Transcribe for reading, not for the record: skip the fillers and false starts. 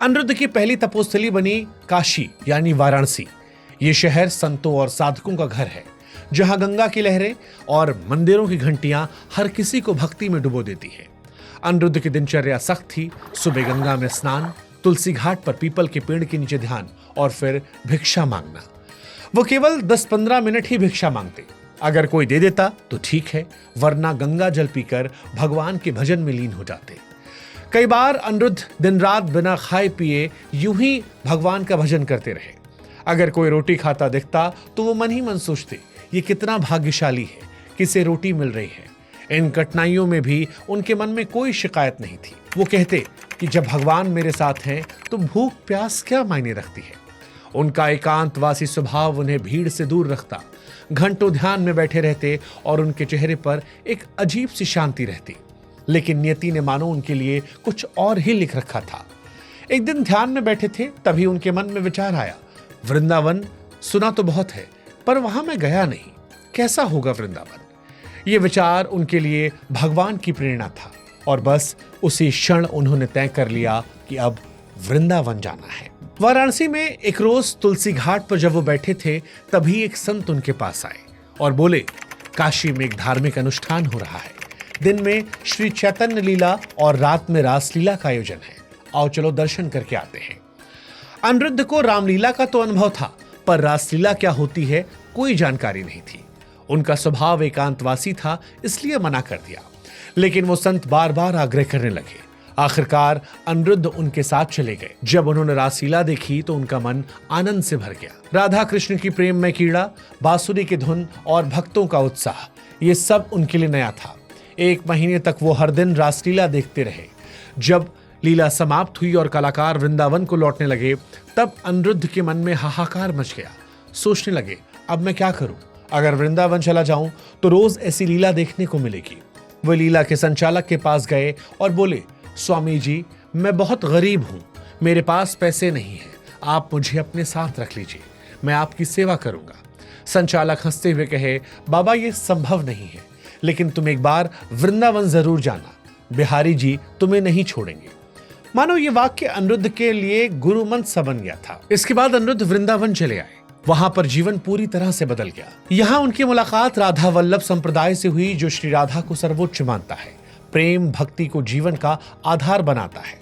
अनिरुद्ध की पहली तपोस्थली बनी काशी यानी वाराणसी। ये शहर संतों और साधकों का घर है, जहां गंगा की लहरें और मंदिरों की घंटियां हर किसी को भक्ति में डुबो देती है। अनिरुद्ध की दिनचर्या सख्त थी। सुबह गंगा में स्नान, तुलसी घाट पर पीपल के पेड़ के नीचे ध्यान और फिर भिक्षा मांगना। वो केवल 10-15 मिनट ही भिक्षा मांगते। अगर कोई दे देता तो ठीक है, वरना गंगा जल पीकर भगवान के भजन में लीन हो जाते। कई बार अनिरुद्ध दिन रात बिना खाए पिए यूं ही भगवान का भजन करते रहे। अगर कोई रोटी खाता दिखता तो वो मन ही मन सोचते, ये कितना भाग्यशाली है कि इसे रोटी मिल रही है। इन कठिनाइयों में भी उनके मन में कोई शिकायत नहीं थी। वो कहते कि जब भगवान मेरे साथ हैं तो भूख प्यास क्या मायने रखती है। उनका एकांतवासी स्वभाव उन्हें भीड़ से दूर रखता। घंटों ध्यान में बैठे रहते और उनके चेहरे पर एक अजीब सी शांति रहती। लेकिन नियति ने मानो उनके लिए कुछ और ही लिख रखा था। एक दिन ध्यान में बैठे थे, तभी उनके मन में विचार आया, वृंदावन सुना तो बहुत है, पर वहां मैं गया नहीं, कैसा होगा वृंदावन। ये विचार उनके लिए भगवान की प्रेरणा था और बस उसी क्षण उन्होंने तय कर लिया कि अब वृंदावन जाना है। वाराणसी में एक रोज तुलसी घाट पर जब वो बैठे थे, तभी एक संत उनके पास आए और बोले, काशी में एक धार्मिक अनुष्ठान हो रहा है। दिन में श्री चैतन्य लीला और रात में रासलीला का आयोजन है। आओ चलो दर्शन करके आते हैं। अनिरुद्ध को रामलीला का तो अनुभव था, पर रासलीला क्या होती है कोई जानकारी नहीं थी। उनका स्वभाव एकांतवासी था, इसलिए मना कर दिया। लेकिन वो संत बार बार आग्रह करने लगे। आखिरकार अनिरुद्ध उनके साथ चले गए। जब उन्होंने रासलीला देखी तो उनका मन आनंद से भर गया। राधा कृष्ण की प्रेम में कीड़ा, बांसुरी की धुन और भक्तों का उत्साह, ये सब उनके लिए नया था। 1 महीने तक वो हर दिन रासलीला देखते रहे। जब लीला समाप्त हुई और कलाकार वृंदावन को लौटने लगे, तब अनिरुद्ध के मन में हाहाकार मच गया। सोचने लगे, अब मैं क्या करूं? अगर वृंदावन चला जाऊं तो रोज ऐसी लीला देखने को मिलेगी। वो लीला के संचालक के पास गए और बोले, स्वामी जी, मैं बहुत गरीब हूं, मेरे पास पैसे नहीं है, आप मुझे अपने साथ रख लीजिए, मैं आपकी सेवा करूंगा। संचालक हंसते हुए कहे, बाबा ये संभव नहीं है, लेकिन तुम एक बार वृंदावन जरूर जाना, बिहारी जी तुम्हें नहीं छोड़ेंगे। मानो ये वाक्य अनिरुद्ध के लिए गुरु मंत्र सा बन गया था। इसके बाद अनिरुद्ध वृंदावन चले आए। वहां पर जीवन पूरी तरह से बदल गया। यहां उनकी मुलाकात राधा वल्लभ संप्रदाय से हुई, जो श्री राधा को सर्वोच्च मानता है, प्रेम भक्ति को जीवन का आधार बनाता है।